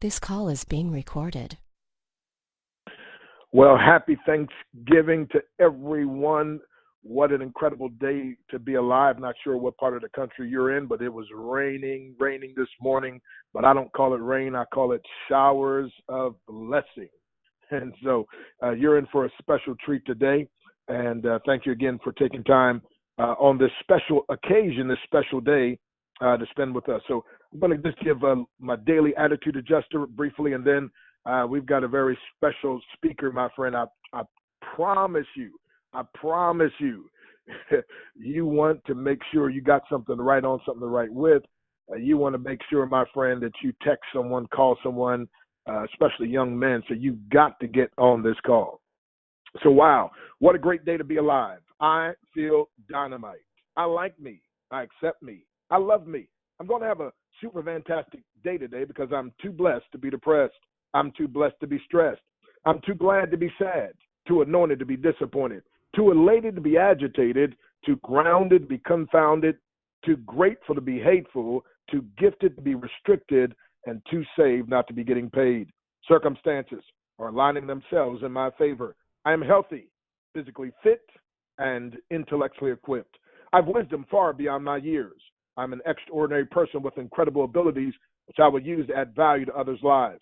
This call is being recorded. Well, happy Thanksgiving to everyone. What an incredible day to be alive. Not sure what part of the country you're in, but it was raining this morning. But I don't call it rain. I call it showers of blessing. And so you're in for a special treat today. And thank you again for taking time on this special occasion, this special day to spend with us. So I'm going to just give my daily attitude adjuster briefly, and then we've got a very special speaker, my friend. I promise you, you want to make sure you got something to write on, something to write with. You want to make sure, my friend, that you text someone, call someone, especially young men. So you've got to get on this call. So, wow, what a great day to be alive. I feel dynamite. I like me. I accept me. I love me. I'm going to have a super fantastic day today because I'm too blessed to be depressed. I'm too blessed to be stressed. I'm too glad to be sad, too anointed to be disappointed, too elated to be agitated, too grounded to be confounded, too grateful to be hateful, too gifted to be restricted, and too saved not to be getting paid. Circumstances are aligning themselves in my favor. I am healthy, physically fit, and intellectually equipped. I have wisdom far beyond my years. I'm an extraordinary person with incredible abilities, which I will use to add value to others' lives.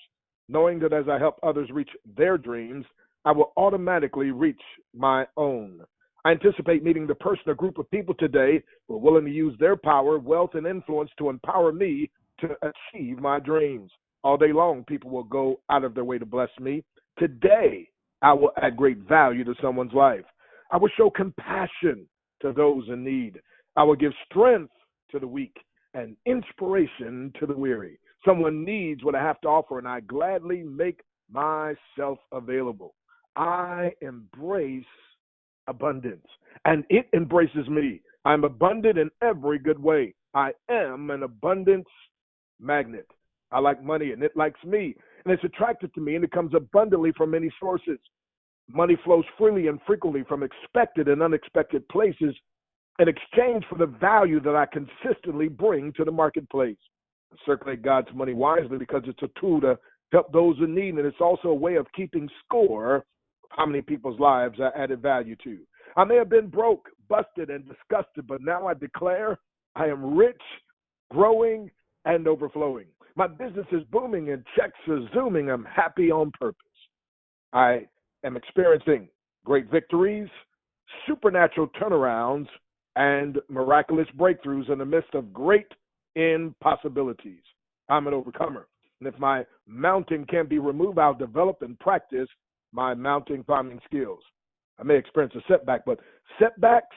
Knowing that as I help others reach their dreams, I will automatically reach my own. I anticipate meeting the person or group of people today who are willing to use their power, wealth, and influence to empower me to achieve my dreams. All day long, people will go out of their way to bless me. Today, I will add great value to someone's life. I will show compassion to those in need. I will give strength to the weak and inspiration to the weary. Someone needs what I have to offer, and I gladly make myself available. I embrace abundance, and it embraces me. I'm abundant in every good way. I am an abundance magnet. I like money, and it likes me, and it's attracted to me, and it comes abundantly from many sources. Money flows freely and frequently from expected and unexpected places in exchange for the value that I consistently bring to the marketplace. I circulate God's money wisely because it's a tool to help those in need, and it's also a way of keeping score of how many people's lives I added value to. I may have been broke, busted, and disgusted, but now I declare I am rich, growing, and overflowing. My business is booming and checks are zooming. I'm happy on purpose. I am experiencing great victories, supernatural turnarounds, and miraculous breakthroughs in the midst of great impossibilities. I'm an overcomer. And if my mountain can't be removed, I'll develop and practice my mountain climbing skills. I may experience a setback, but setbacks,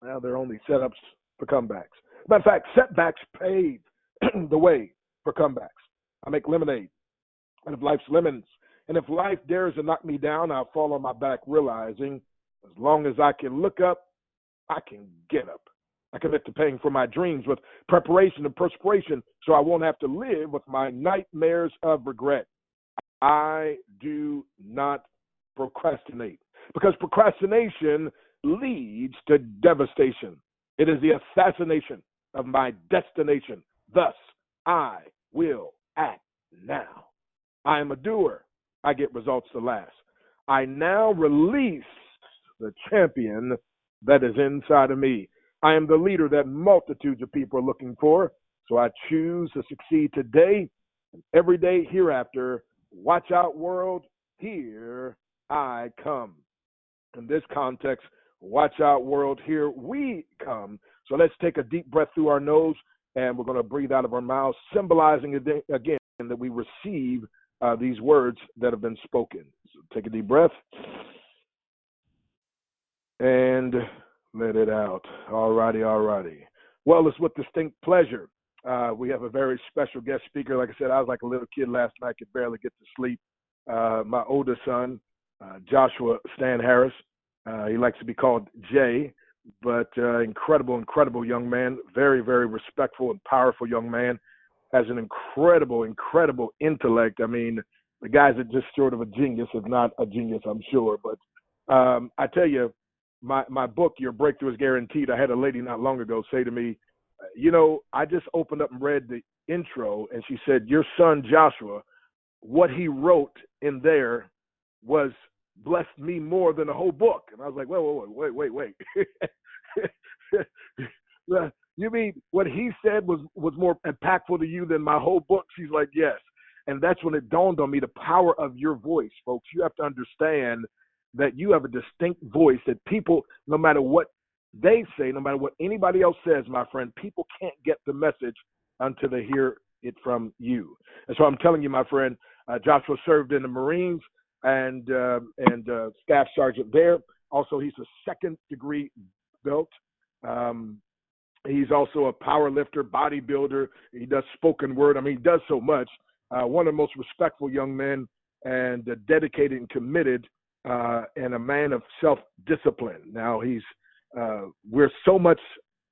well, they're only setups for comebacks. Matter of fact, setbacks pave the way for comebacks. I make lemonade out of life's lemons. And if life dares to knock me down, I'll fall on my back, realizing as long as I can look up, I can get up. I commit to paying for my dreams with preparation and perspiration so I won't have to live with my nightmares of regret. I do not procrastinate because procrastination leads to devastation. It is the assassination of my destination. Thus, I will act now. I am a doer. I get results to last. I now release the champion that is inside of me. I am the leader that multitudes of people are looking for. So I choose to succeed today and every day hereafter. Watch out, world. Here I come. In this context, watch out, world. Here we come. So let's take a deep breath through our nose, and we're going to breathe out of our mouths, symbolizing again that we receive these words that have been spoken. So take a deep breath and let it out. All righty. Well, it's with distinct pleasure. We have a very special guest speaker. Like I said, I was like a little kid last night, could barely get to sleep. My oldest son, Joshua Stan Harris. He likes to be called Jay, but incredible young man. Very, very respectful and powerful young man. Has an incredible intellect. I mean, the guy's just short of a genius, if not a genius, I'm sure. But I tell you, my book, Your Breakthrough is Guaranteed, I had a lady not long ago say to me, I just opened up and read the intro, and she said, your son Joshua what he wrote in there was blessed me more than the whole book. And I was like, wait. You mean what he said was more impactful to you than my whole book? She's like, yes. And that's when it dawned on me the power of your voice, folks. You have to understand that you have a distinct voice that people, no matter what they say, no matter what anybody else says, my friend, people can't get the message until they hear it from you. And so I'm telling you, my friend, Joshua served in the Marines and staff sergeant there. Also, he's a second degree belt. He's also a power lifter, bodybuilder. He does spoken word. I mean, he does so much. One of the most respectful young men and dedicated and committed and a man of self-discipline. Now, we're so much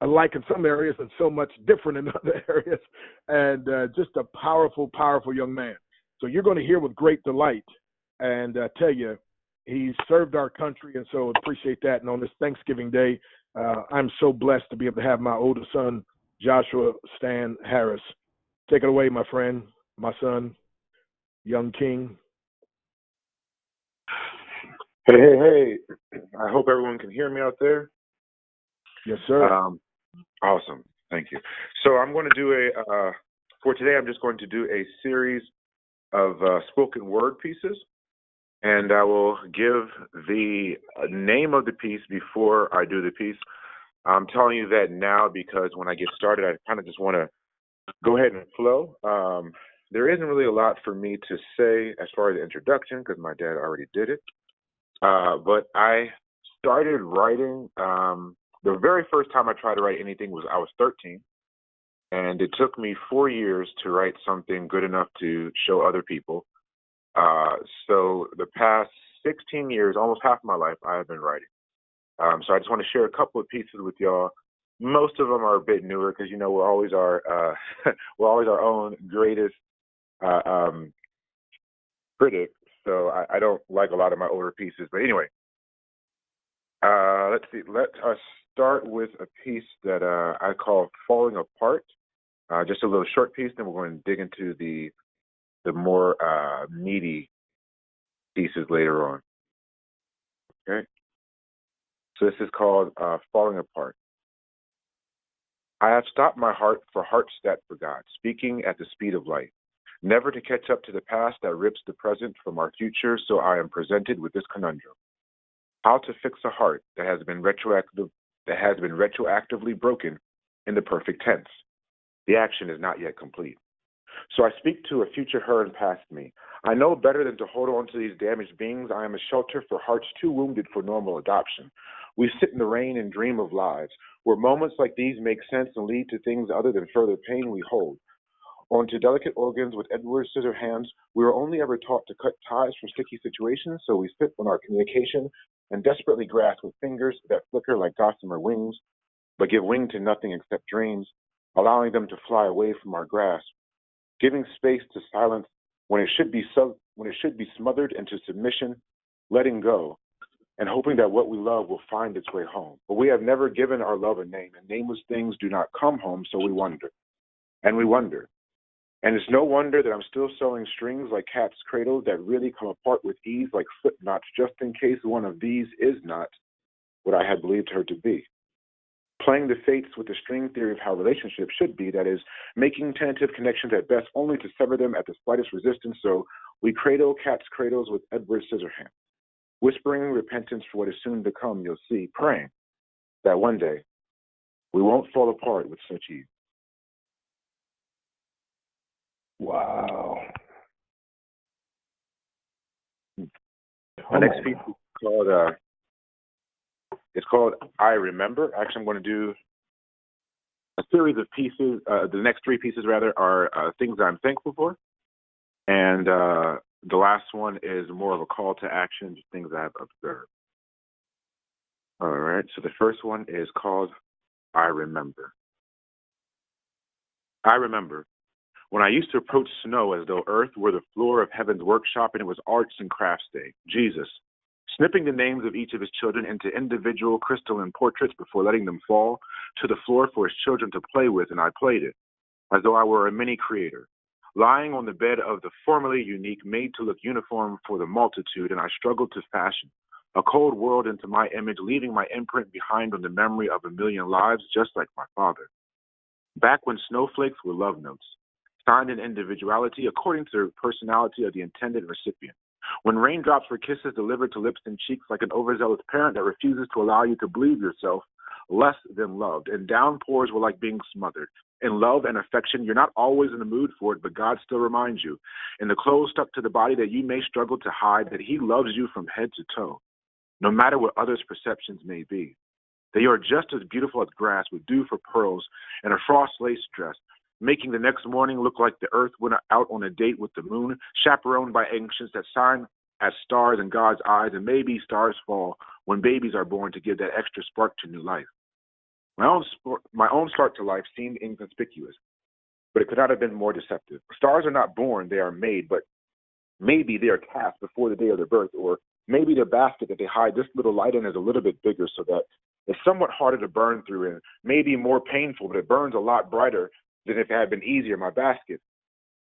alike in some areas and so much different in other areas, and just a powerful, powerful young man. So you're going to hear with great delight, and tell you, he served our country, and so appreciate that. And on this Thanksgiving Day, I'm so blessed to be able to have my oldest son, Joshua Stan Harris. Take it away, my friend, my son, young king. Hey. I hope everyone can hear me out there. Yes, sir. Awesome. Thank you. So I'm going to do for today, I'm just going to do a series of spoken word pieces. And I will give the name of the piece before I do the piece. I'm telling you that now because when I get started, I kind of just want to go ahead and flow. There isn't really a lot for me to say as far as the introduction because my dad already did it. But I started writing. The very first time I tried to write anything was I was 13. And it took me 4 years to write something good enough to show other people. So the past 16 years, almost half my life, I have been writing. So I just want to share a couple of pieces with y'all. Most of them are a bit newer because, we're always our own greatest critic. So I don't like a lot of my older pieces. But anyway, let's see. Let us start with a piece that I call Falling Apart. Just a little short piece, then we're going to dig into the more meaty pieces later on. Okay? So this is called Falling Apart. I have stopped my heart for hearts that forgot, speaking at the speed of light, never to catch up to the past that rips the present from our future, so I am presented with this conundrum. How to fix a heart that has been retroactively broken in the perfect tense. The action is not yet complete. So I speak to a future her and past me. I know better than to hold on to these damaged beings. I am a shelter for hearts too wounded for normal adoption. We sit in the rain and dream of lives, where moments like these make sense and lead to things other than further pain we hold. Onto delicate organs with Edward Scissorhands, we were only ever taught to cut ties from sticky situations, so we sit on our communication and desperately grasp with fingers that flicker like gossamer wings, but give wing to nothing except dreams, allowing them to fly away from our grasp. Giving space to silence when it should be smothered into submission, letting go, and hoping that what we love will find its way home. But we have never given our love a name, and nameless things do not come home, so we wonder. And we wonder. And it's no wonder that I'm still sewing strings like cat's cradles that really come apart with ease like slip knots, just in case one of these is not what I had believed her to be. Playing the fates with the string theory of how relationships should be, that is, making tentative connections at best only to sever them at the slightest resistance, so we cradle cat's cradles with Edward Scissorhands, whispering repentance for what is soon to come, you'll see, praying that one day we won't fall apart with such ease. Wow. The next piece is called I Remember. Actually, I'm going to do a series of pieces. The next three pieces, rather, are things I'm thankful for. And the last one is more of a call to action, just things I've observed. All right, so the first one is called I Remember. I remember when I used to approach snow as though earth were the floor of heaven's workshop and it was arts and crafts day. Jesus, snipping the names of each of his children into individual crystalline portraits before letting them fall to the floor for his children to play with, and I played it, as though I were a mini creator. lying on the bed of the formerly unique, made to look uniform for the multitude, and I struggled to fashion a cold world into my image, leaving my imprint behind on the memory of a million lives, just like my father. Back when snowflakes were love notes, signed in individuality according to the personality of the intended recipient. When raindrops were kisses delivered to lips and cheeks like an overzealous parent that refuses to allow you to believe yourself less than loved, and downpours were like being smothered. In love and affection, you're not always in the mood for it, but God still reminds you, in the clothes stuck to the body that you may struggle to hide, that He loves you from head to toe, no matter what others' perceptions may be. That you are just as beautiful as grass with dew for pearls and a frost lace dress, making the next morning look like the earth went out on a date with the moon, chaperoned by ancients that shine as stars in God's eyes, and maybe stars fall when babies are born to give that extra spark to new life. My own start to life seemed inconspicuous, but it could not have been more deceptive. Stars are not born, they are made, but maybe they are cast before the day of their birth, or maybe the basket that they hide this little light in is a little bit bigger so that it's somewhat harder to burn through and maybe more painful, but it burns a lot brighter than if it had been easier. My basket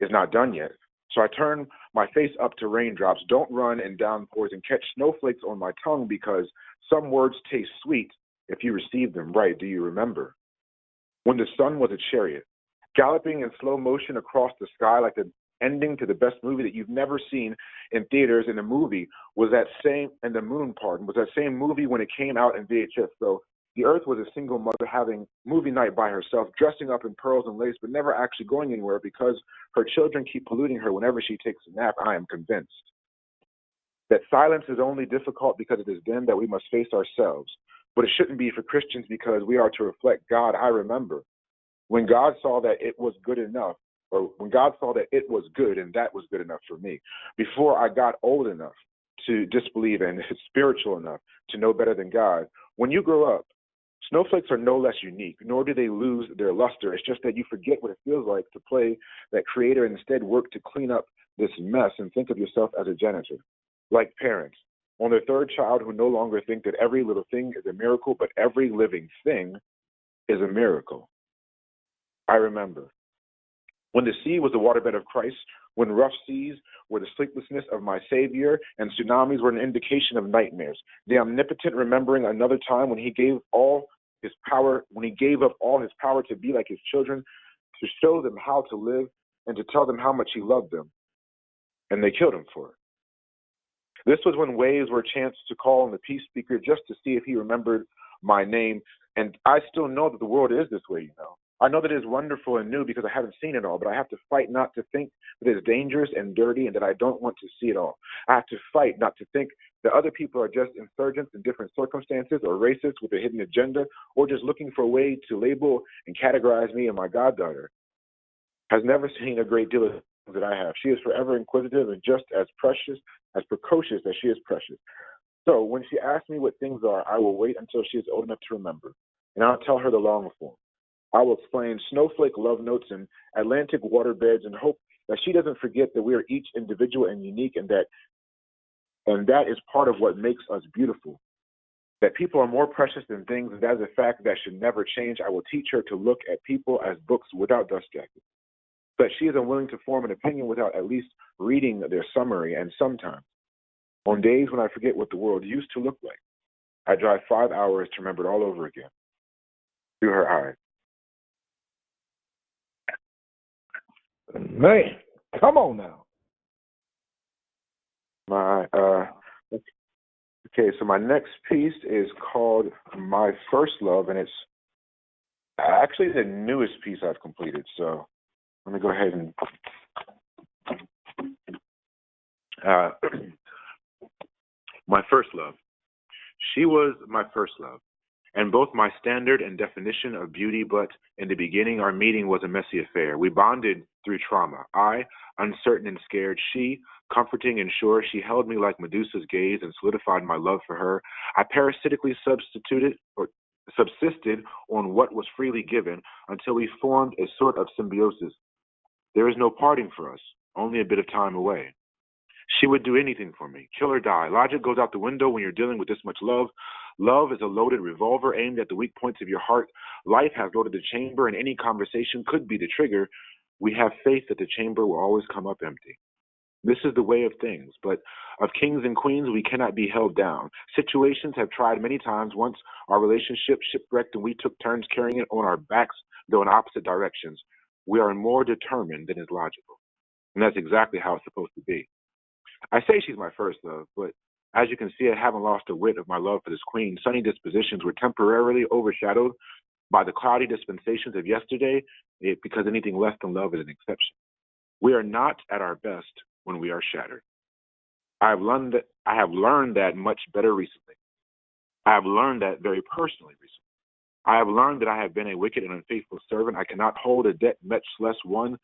is not done yet. So I turn my face up to raindrops, don't run in downpours, and catch snowflakes on my tongue because some words taste sweet if you receive them right. Do you remember? When the sun was a chariot, galloping in slow motion across the sky like the ending to the best movie that you've never seen in theaters, and the movie was that same, and the moon, was that same movie when it came out in VHS. So the earth was a single mother having movie night by herself, dressing up in pearls and lace, but never actually going anywhere because her children keep polluting her whenever she takes a nap. I am convinced that silence is only difficult because it is then that we must face ourselves. But it shouldn't be for Christians because we are to reflect God. I remember when God saw that it was good enough, or when God saw that it was good and that was good enough for me, before I got old enough to disbelieve and spiritual enough to know better than God. When you grow up, snowflakes are no less unique, nor do they lose their luster. It's just that you forget what it feels like to play that creator and instead work to clean up this mess and think of yourself as a janitor. Like parents on their third child who no longer think that every little thing is a miracle, but every living thing is a miracle. I remember when the sea was the waterbed of Christ, when rough seas were the sleeplessness of my Savior, and tsunamis were an indication of nightmares. The omnipotent remembering another time when He gave all His power, when He gave up all His power to be like His children, to show them how to live and to tell them how much He loved them. And they killed Him for it. This was when waves were a chance to call on the peace speaker just to see if he remembered my name. And I still know that the world is this way, I know that it is wonderful and new because I haven't seen it all, but I have to fight not to think that it is dangerous and dirty and that I don't want to see it all. I have to fight not to think that other people are just insurgents in different circumstances or racists with a hidden agenda or just looking for a way to label and categorize me. And my goddaughter has never seen a great deal of that I have. She is forever inquisitive and just as precocious as she is precious. So when she asks me what things are, I will wait until she is old enough to remember, and I'll tell her the long form. I will explain snowflake love notes and Atlantic waterbeds and hope that she doesn't forget that we are each individual and unique, and that is part of what makes us beautiful. That people are more precious than things, and that is a fact that should never change. I will teach her to look at people as books without dust jackets. But she is unwilling to form an opinion without at least reading their summary, and sometimes, on days when I forget what the world used to look like, I drive 5 hours to remember it all over again, through her eyes. Man, come on now. Okay, so my next piece is called My First Love, and it's actually the newest piece I've completed, so let me go ahead and my first love. She was my first love, and both my standard and definition of beauty, but in the beginning our meeting was a messy affair. We bonded through trauma. I, uncertain and scared, she, comforting and sure. She held me like Medusa's gaze and solidified my love for her. I parasitically subsisted on what was freely given until we formed a sort of symbiosis. There is no parting for us, only a bit of time away. She would do anything for me, kill or die. Logic goes out the window when you're dealing with this much love. Love is a loaded revolver aimed at the weak points of your heart. Life has loaded the chamber, and any conversation could be the trigger. We have faith that the chamber will always come up empty. This is the way of things, but of kings and queens we cannot be held down. Situations have tried many times. Once our relationship shipwrecked and we took turns carrying it on our backs, though in opposite directions. We are more determined than is logical. And that's exactly how it's supposed to be. I say she's my first love, but as you can see, I haven't lost a whit of my love for this queen. Sunny dispositions were temporarily overshadowed by the cloudy dispensations of yesterday, because anything less than love is an exception. We are not at our best when we are shattered. I have learned that much better recently. I have learned that very personally recently. I have learned that I have been a wicked and unfaithful servant. I cannot hold a debt, much less one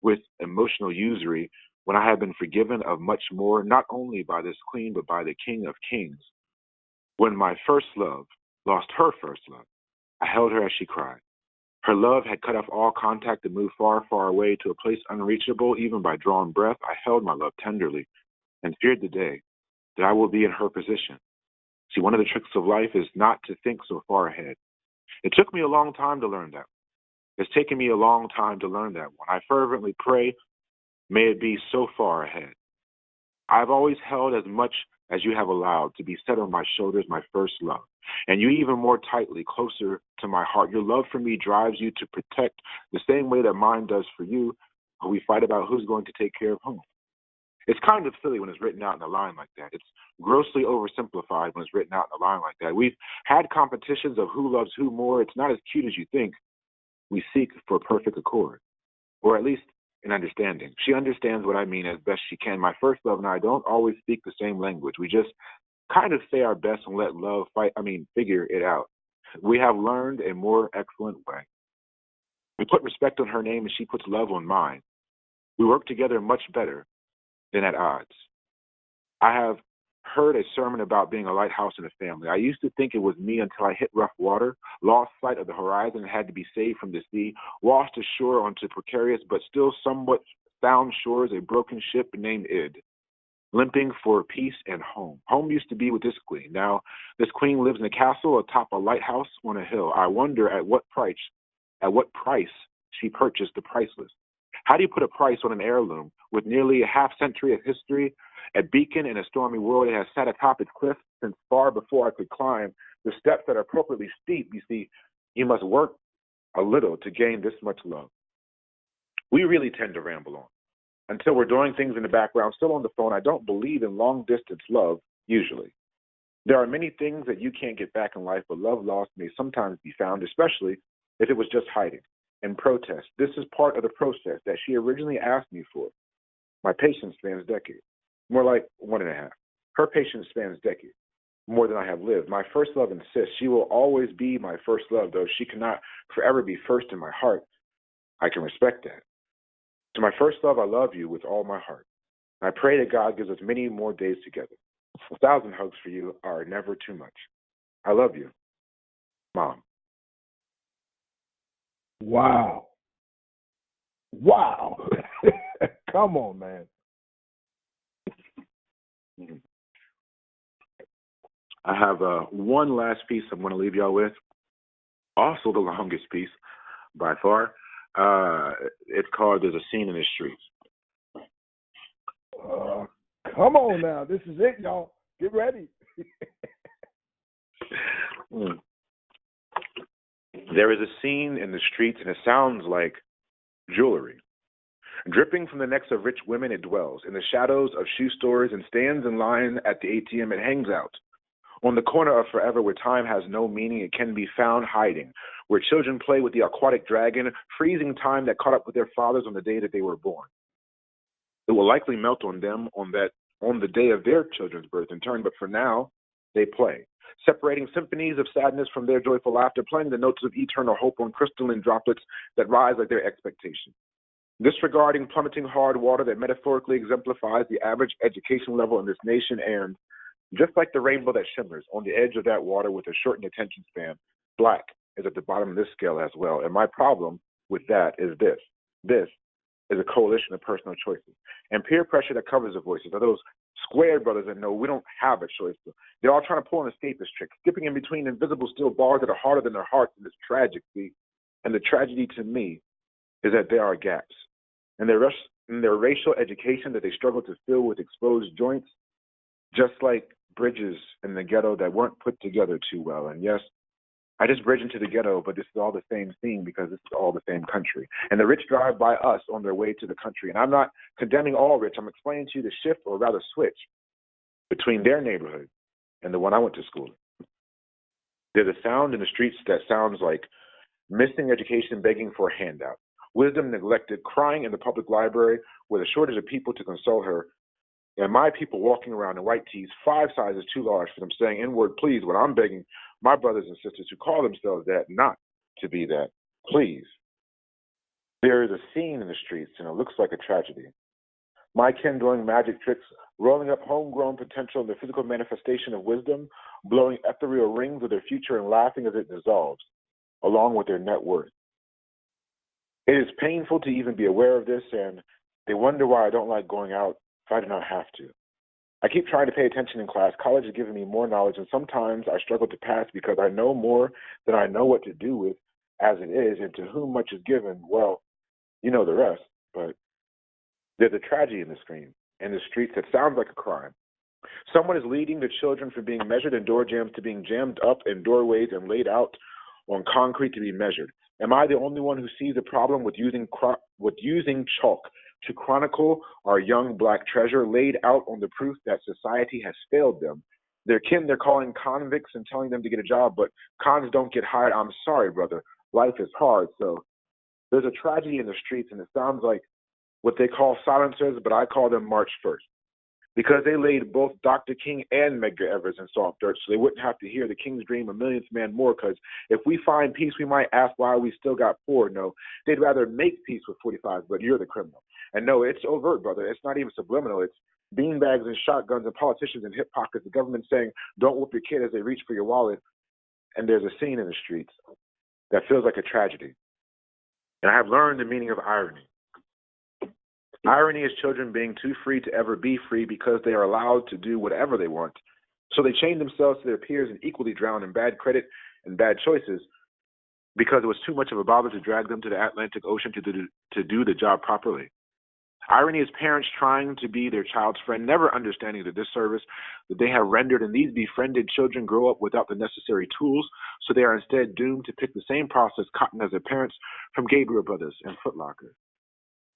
with emotional usury, when I have been forgiven of much more, not only by this queen, but by the King of Kings. When my first love lost her first love, I held her as she cried. Her love had cut off all contact and moved far, far away to a place unreachable, even by drawn breath. I held my love tenderly and feared the day that I will be in her position. See, one of the tricks of life is not to think so far ahead. It took me a long time to learn that. It's taken me a long time to learn that one. I fervently pray, may it be so far ahead. I've always held as much as you have allowed to be set on my shoulders, my first love, and you even more tightly, closer to my heart. Your love for me drives you to protect the same way that mine does for you. We fight about who's going to take care of whom. It's kind of silly when it's written out in a line like that. It's grossly oversimplified when it's written out in a line like that. We've had competitions of who loves who more. It's not as cute as you think. We seek for a perfect accord, or at least an understanding. She understands what I mean as best she can. My first love and I don't always speak the same language. We just kind of say our best and let love figure it out. We have learned a more excellent way. We put respect on her name and she puts love on mine. We work together much better than at odds. I have heard a sermon about being a lighthouse in a family. I used to think it was me until I hit rough water, lost sight of the horizon, and had to be saved from the sea, washed ashore onto precarious but still somewhat sound shores, a broken ship named Id, limping for peace and home. Home used to be with this queen. Now this queen lives in a castle atop a lighthouse on a hill. I wonder at what price she purchased the priceless. How do you put a price on an heirloom with nearly a half century of history? A beacon in a stormy world, it has sat atop its cliff since far before I could climb the steps that are appropriately steep. You see, you must work a little to gain this much love. We really tend to ramble on until we're doing things in the background, still on the phone. I don't believe in long-distance love, usually. There are many things that you can't get back in life, but love lost may sometimes be found, especially if it was just hiding and protest. This is part of the process that she originally asked me for. My patience spans decades, more like 1.5. Her patience spans decades, more than I have lived. My first love insists she will always be my first love, though she cannot forever be first in my heart. I can respect that. To my first love, I love you with all my heart. I pray that God gives us many more days together. 1,000 hugs for you are never too much. I love you, Mom. Wow. Wow. Come on, man. I have one last piece I'm going to leave y'all with. Also the longest piece by far. It's called There's a Scene in the Streets. Come on now. This is it, y'all. Get ready. There is a scene in the streets, and it sounds like jewelry. Dripping from the necks of rich women, it dwells. In the shadows of shoe stores and stands in line at the ATM, it hangs out. On the corner of forever, where time has no meaning, it can be found hiding. Where children play with the aquatic dragon, freezing time that caught up with their fathers on the day that they were born. It will likely melt on them on the day of their children's birth in turn, but for now, they play. Separating symphonies of sadness from their joyful laughter, playing the notes of eternal hope on crystalline droplets that rise like their expectation. Disregarding plummeting hard water that metaphorically exemplifies the average education level in this nation, and just like the rainbow that shimmers on the edge of that water with a shortened attention span, black is at the bottom of this scale as well. And my problem with that is this. This is a coalition of personal choices and peer pressure that covers the voices of those squared brothers that know we don't have a choice. They're all trying to pull an escapist trick, skipping in between invisible steel bars that are harder than their hearts in this tragedy. And the tragedy to me is that there are gaps. and their racial education that they struggle to fill with exposed joints, just like bridges in the ghetto that weren't put together too well. And yes, I just bridge into the ghetto, but this is all the same thing because this is all the same country. And the rich drive by us on their way to the country. And I'm not condemning all rich. I'm explaining to you the shift, or rather switch, between their neighborhood and the one I went to school in. There's a sound in the streets that sounds like missing education begging for a handout, wisdom neglected, crying in the public library with a shortage of people to console her, and my people walking around in white tees 5 sizes too large for them, saying N-word please when I'm begging my brothers and sisters who call themselves that not to be that, please. There is a scene in the streets, and it looks like a tragedy. My kin doing magic tricks, rolling up homegrown potential in the physical manifestation of wisdom, blowing ethereal rings of their future and laughing as it dissolves, along with their net worth. It is painful to even be aware of this, and they wonder why I don't like going out if I do not have to. I keep trying to pay attention in class. College has given me more knowledge, and sometimes I struggle to pass because I know more than I know what to do with as it is, and to whom much is given, well, you know the rest. But there's a tragedy in the streets that sounds like a crime. Someone is leading the children from being measured in door jams to being jammed up in doorways and laid out on concrete to be measured. Am I the only one who sees the problem with using chalk to chronicle our young black treasure, laid out on the proof that society has failed them? Their kin they're calling convicts and telling them to get a job, but cons don't get hired. I'm sorry, brother. Life is hard. So there's a tragedy in the streets, and it sounds like what they call silencers, but I call them March 1st. Because they laid both Dr. King and Medgar Evers in soft dirt, so they wouldn't have to hear the King's dream a millionth man more, because if we find peace, we might ask why we still got poor. No, they'd rather make peace with 45, but you're the criminal. And no, it's overt, brother. It's not even subliminal. It's beanbags and shotguns and politicians in hip pockets, the government saying, don't whoop your kid as they reach for your wallet. And there's a scene in the streets that feels like a tragedy. And I have learned the meaning of irony. Irony is children being too free to ever be free because they are allowed to do whatever they want. So they chain themselves to their peers and equally drown in bad credit and bad choices because it was too much of a bother to drag them to the Atlantic Ocean to do the job properly. Irony is parents trying to be their child's friend, never understanding the disservice that they have rendered, and these befriended children grow up without the necessary tools, so they are instead doomed to pick the same process cotton as their parents from Gabriel Brothers and Foot Locker.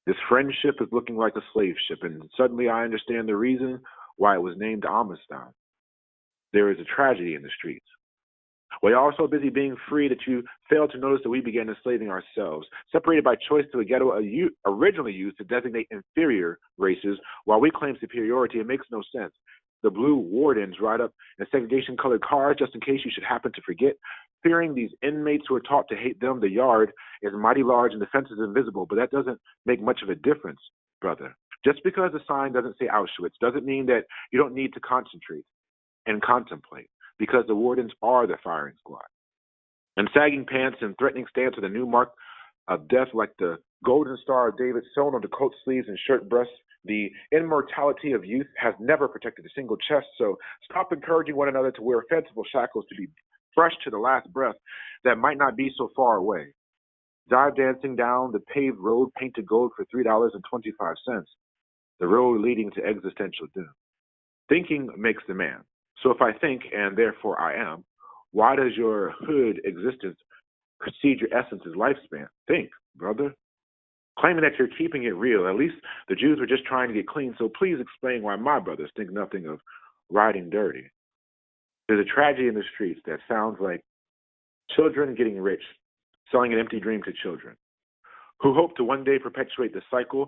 This friendship is looking like a slave ship, and suddenly I understand the reason why it was named Amistad. There is a tragedy in the streets. We are so busy being free that you fail to notice that we began enslaving ourselves, separated by choice to a ghetto originally used to designate inferior races, while we claim superiority. It makes no sense. The blue wardens ride up in segregation-colored cars just in case you should happen to forget, fearing these inmates who are taught to hate them. The yard is mighty large and the fence is invisible, but that doesn't make much of a difference, brother. Just because the sign doesn't say Auschwitz doesn't mean that you don't need to concentrate and contemplate, because the wardens are the firing squad. And sagging pants and threatening stance are the new mark of death, like the golden star of David sewn on the coat sleeves and shirt breasts. The immortality of youth has never protected a single chest, so stop encouraging one another to wear fanciful shackles to be fresh to the last breath that might not be so far away. Dive dancing down the paved road painted gold for $3.25, the road leading to existential doom. Thinking makes the man. So if I think, and therefore I am, why does your hood existence precede your essence's lifespan? Think, brother. Claiming that you're keeping it real. At least the Jews were just trying to get clean, so please explain why my brothers think nothing of riding dirty. There's a tragedy in the streets that sounds like children getting rich, selling an empty dream to children, who hope to one day perpetuate the cycle.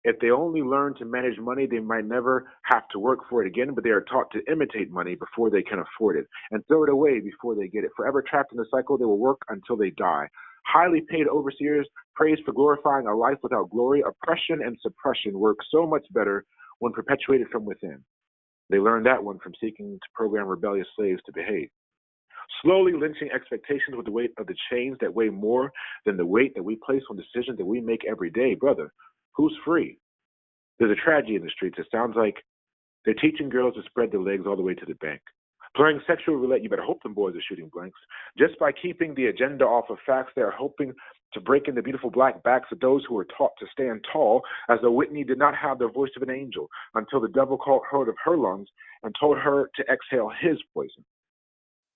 If they only learn to manage money, they might never have to work for it again, but they are taught to imitate money before they can afford it and throw it away before they get it. Forever trapped in the cycle, they will work until they die. Highly paid overseers praised for glorifying a life without glory. Oppression and suppression work so much better when perpetuated from within. They learned that one from seeking to program rebellious slaves to behave. Slowly lynching expectations with the weight of the chains that weigh more than the weight that we place on decisions that we make every day. Brother, who's free? There's a tragedy in the streets. It sounds like they're teaching girls to spread their legs all the way to the bank. Playing sexual roulette, you better hope them boys are shooting blanks. Just by keeping the agenda off of facts, they are hoping to break in the beautiful black backs of those who were taught to stand tall, as though Whitney did not have the voice of an angel, until the devil caught hold of her lungs and told her to exhale his poison.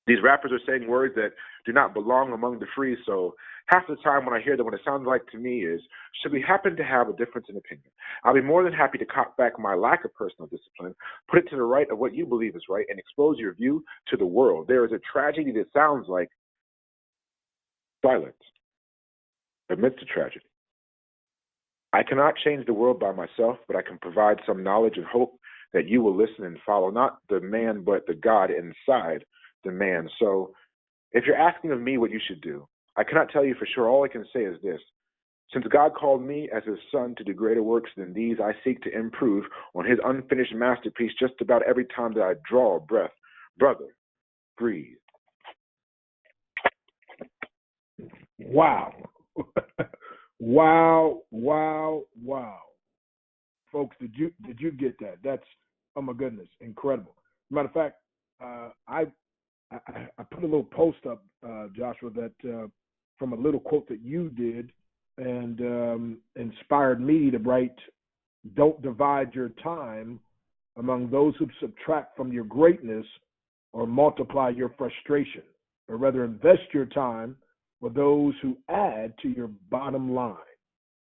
These rappers are saying words that do not belong among the free, so half the time when I hear them, what it sounds like to me is, should we happen to have a difference in opinion, I'll be more than happy to cock back my lack of personal discipline, put it to the right of what you believe is right, and expose your view to the world. There is a tragedy that sounds like silence amidst a tragedy. I cannot change the world by myself, but I can provide some knowledge and hope that you will listen and follow, not the man, but the God inside the man. So if you're asking of me what you should do, I cannot tell you for sure. All I can say is this. Since God called me as his son to do greater works than these, I seek to improve on his unfinished masterpiece just about every time that I draw a breath. Brother, breathe. Wow. Wow. Folks, did you get that? That's, oh my goodness, incredible. Matter of fact, I put a little post up, Joshua, that from a little quote that you did, and inspired me to write, "Don't divide your time among those who subtract from your greatness or multiply your frustration, or rather invest your time with those who add to your bottom line."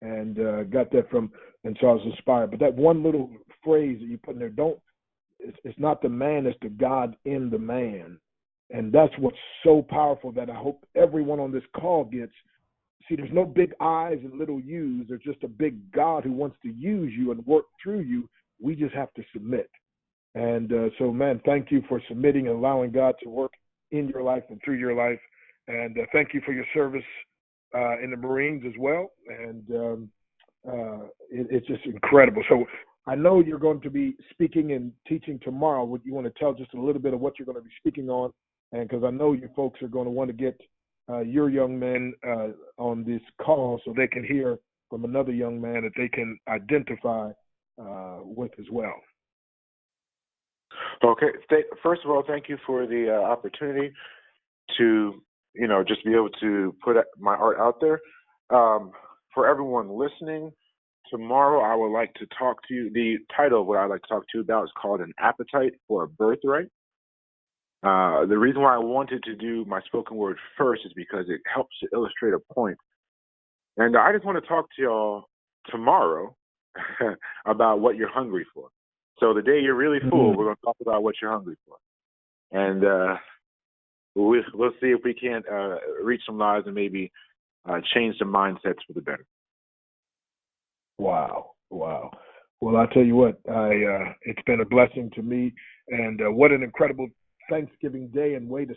And got that from, and so I was inspired. But that one little phrase that you put in there, it's not the man, it's the God in the man. And that's what's so powerful that I hope everyone on this call gets. See, there's no big I's and little U's. There's just a big God who wants to use you and work through you. We just have to submit. And so, man, thank you for submitting and allowing God to work in your life and through your life. And thank you for your service in the Marines as well. And it's just incredible. So I know you're going to be speaking and teaching tomorrow. Would you want to tell just a little bit of what you're going to be speaking on? And because I know you folks are going to want to get your young men on this call so they can hear from another young man that they can identify with as well. Okay. First of all, thank you for the opportunity to, just be able to put my art out there. For everyone listening, tomorrow I would like to talk to you. The title of what I'd like to talk to you about is called An Appetite for a Birthright. The reason why I wanted to do my spoken word first is because it helps to illustrate a point. And I just want to talk to y'all tomorrow about what you're hungry for. So the day you're really full, we're going to talk about what you're hungry for. And we'll see if we can't reach some lives and maybe change some mindsets for the better. Wow. Well, I tell you what, it's been a blessing to me, and what an incredible Thanksgiving Day and way to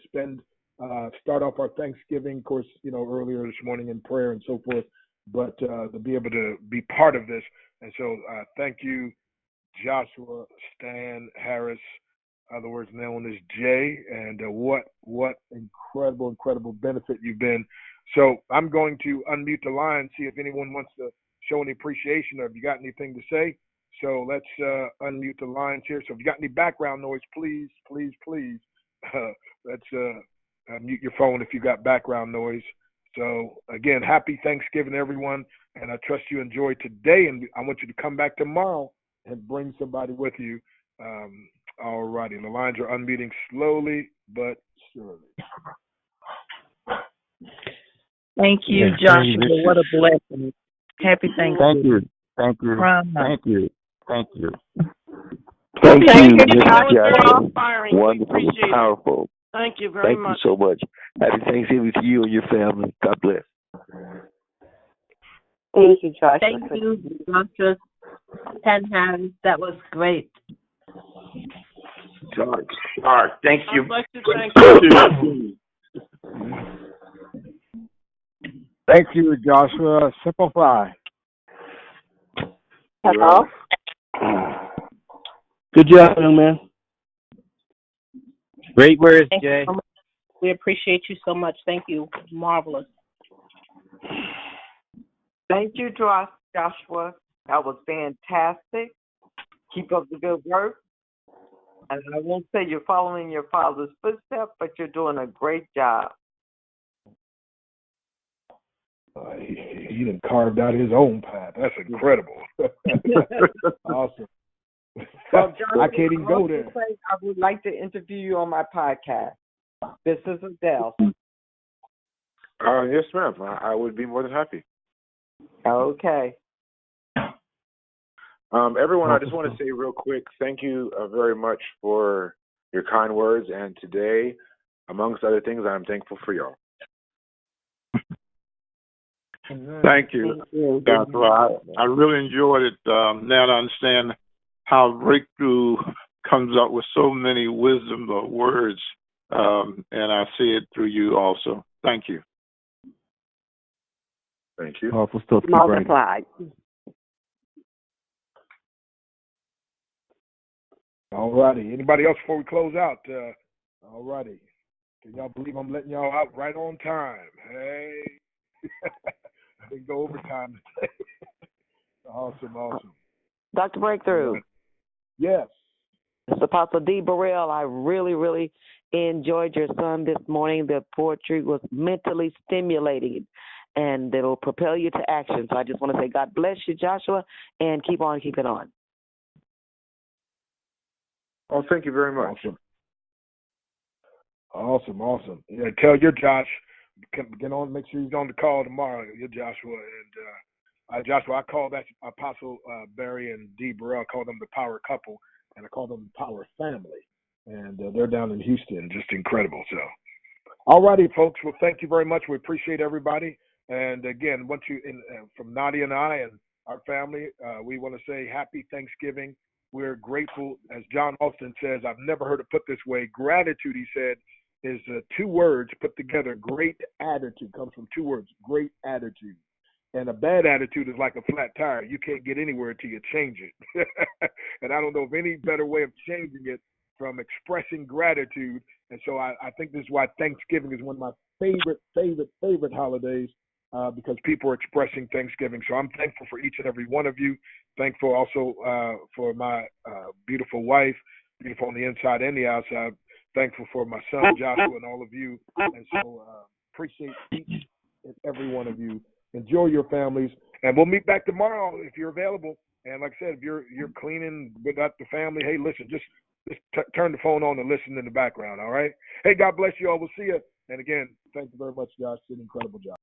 start off our Thanksgiving, of course, earlier this morning in prayer and so forth, but to be able to be part of this. And so thank you, Joshua Stan Harris, otherwise known as Jay, and what incredible benefit you've been. So I'm going to unmute the line, see if anyone wants to show any appreciation or if you got anything to say. So let's unmute the lines here. So if you got any background noise, please, let's mute your phone if you got background noise. So again, happy Thanksgiving, everyone, and I trust you enjoyed today, and I want you to come back tomorrow and bring somebody with you. All righty, the lines are unmuting slowly but surely. Thank you, Joshua. What a blessing. Happy Thanksgiving. Thank you. Thank you, Mr. Joshua. Wonderful, powerful. Thank you very Thank much. you so much. Happy Thanksgiving to you and your family. God bless. Thank you, Joshua. Thank you, Joshua Stan Harris. That was great. George, thank you. Thank you. Thank you, Joshua. Simplify. Hello? Good job, young man. Great words, Thank Jay. you so much. We appreciate you so much. Thank you. Marvelous. Thank you, Joshua. That was fantastic. Keep up the good work. And I won't say you're following your father's footsteps, but you're doing a great job. He done carved out his own path. That's incredible. Awesome. Well, Joshua, I can't even go there. I would like to interview you on my podcast. This is Adele. Yes, ma'am. I would be more than happy. Okay. Everyone, I just want to say real quick, thank you very much for your kind words. And today, amongst other things, I'm thankful for y'all. Thank you, Joshua. I really enjoyed it. Now I understand how breakthrough comes up with so many wisdom of words, and I see it through you also. Thank you. Thank you. Powerful stuff. Multiplied. All righty. Anybody else before we close out? All righty. Can y'all believe I'm letting y'all out right on time? Hey. I didn't go overtime today. Awesome. Dr. Breakthrough. Yes. It's Apostle D. Burrell. I really, really enjoyed your son this morning. The poetry was mentally stimulating, and it'll propel you to action. So I just want to say God bless you, Joshua, and keep on keeping on. Oh, thank you very much. Awesome. Yeah, tell your Josh, get on, make sure he's on the call tomorrow, your Joshua. And Joshua, I call that Apostle Barry and D. Burrell, I call them the power couple, and I call them the power family. And they're down in Houston, just incredible. So, all righty, folks. Well, thank you very much. We appreciate everybody. And again, from Nadia and I and our family, we want to say happy Thanksgiving. We're grateful. As John Austin says, I've never heard it put this way. Gratitude, he said, is two words put together. Great attitude comes from two words, great attitude. And a bad attitude is like a flat tire. You can't get anywhere until you change it. And I don't know of any better way of changing it from expressing gratitude. And so I think this is why Thanksgiving is one of my favorite holidays, because people are expressing Thanksgiving. So I'm thankful for each and every one of you. Thankful also for my beautiful wife, beautiful on the inside and the outside. Thankful for my son, Joshua, and all of you. And so appreciate each and every one of you. Enjoy your families. And we'll meet back tomorrow if you're available. And like I said, if you're cleaning without the family, hey, listen, just turn the phone on and listen in the background, all right? Hey, God bless you all. We'll see you. And again, thank you very much, Josh. Did an incredible job.